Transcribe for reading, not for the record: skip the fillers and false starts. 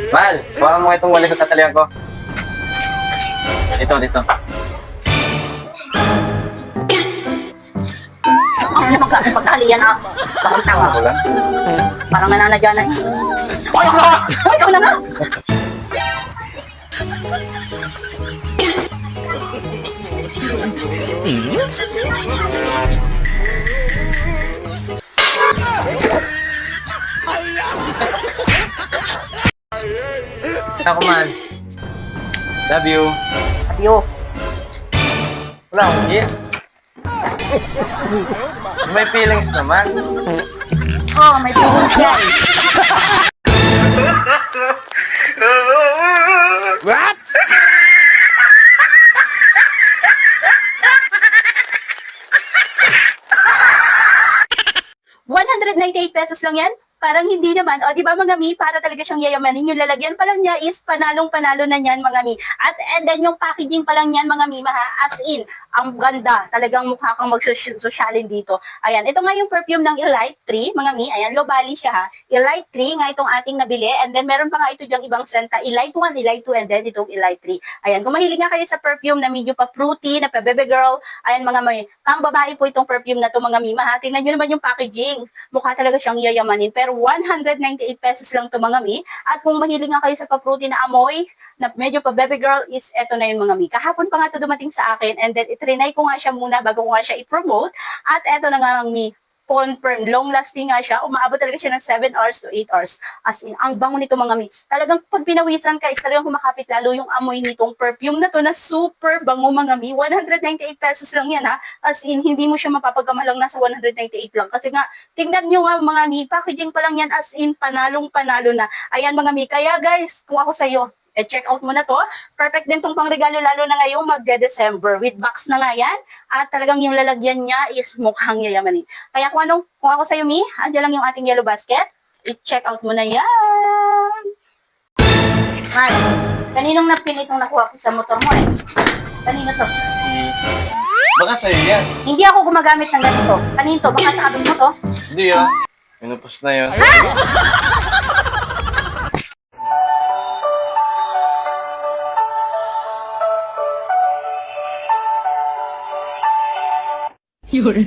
Mahal, baka mo itong walis sa tatalian ko. Dito. Ano naman klase pagkahalian ah? Bakang tanga. Ako lang. Parang nananadya na. Ay, ako na! Ay, ikaw na nga! Ako, mahal. Love you. Ayo. Wala akong kiss. May feelings naman. Oh, may feelings yan. What? 198 pesos lang yan? Parang hindi naman. O, di ba mga mi, para talaga siyang yayamanin. Yung lalagyan pa lang niya is panalong-panalo na niyan mga mi. At and then yung packaging pa lang niyan mga mi, as in, ang ganda. Talagang mukha kang magsosyalin dito. Ayan, ito nga yung perfume ng Elite 3, mga mi. Ayan, low bali siya ha. Elite 3 nga itong ating nabili. And then meron pa nga ito dyang ibang senta. Elite 1, Elite 2, and then itong Elite 3. Ayan, kung mahilig nga kayo sa perfume na medyo pa fruity, na pa baby girl, ayan mga mi, pang babae po itong perfume na to mga mi. Tingnan nyo naman yung packaging. Mukha talaga siyang yayamanin. Pero 198 pesos lang to mga mi. At kung mahilig nga kayo sa pa-fruity na amoy, na medyo pa baby girl, is eto na yun mga mi. Kahapon pa nga to dumating sa akin, and then itrinay ko nga siya muna bago ko nga siya i-promote. At eto na nga mga mi, confirm, long lasting nga siya, umaabot talaga siya ng 7 hours to 8 hours. As in, ang bango nito mga mi. Talagang pag pinawisan ka, is talagang kumakapit lalo yung amoy nitong perfume na to na super bango mga mi. 198 pesos lang yan ha. As in, hindi mo siya mapapagkamalang nasa 198 lang. Kasi nga, tingnan nyo nga mga mi, packaging pa lang yan, as in, panalong-panalo na. Ayan mga mi, kaya guys, kung ako sa'yo, check out mo na to. Perfect din tong pangregalo lalo na ngayong magde-December. With box na nga yan. At talagang yung lalagyan niya is mukhang yayamanin. Kaya kung ako sa'yo, Mi, andyan lang yung ating yellow basket. I-check out mo na yan. Ay, kaninong napili itong nakuha ko sa motor mo eh? Kanino to? Baka sa'yo yan. Hindi ako gumagamit ng ganito. Kanino to? Baka sa kabin mo to? Hindi ah. Minupos na yun. Yun.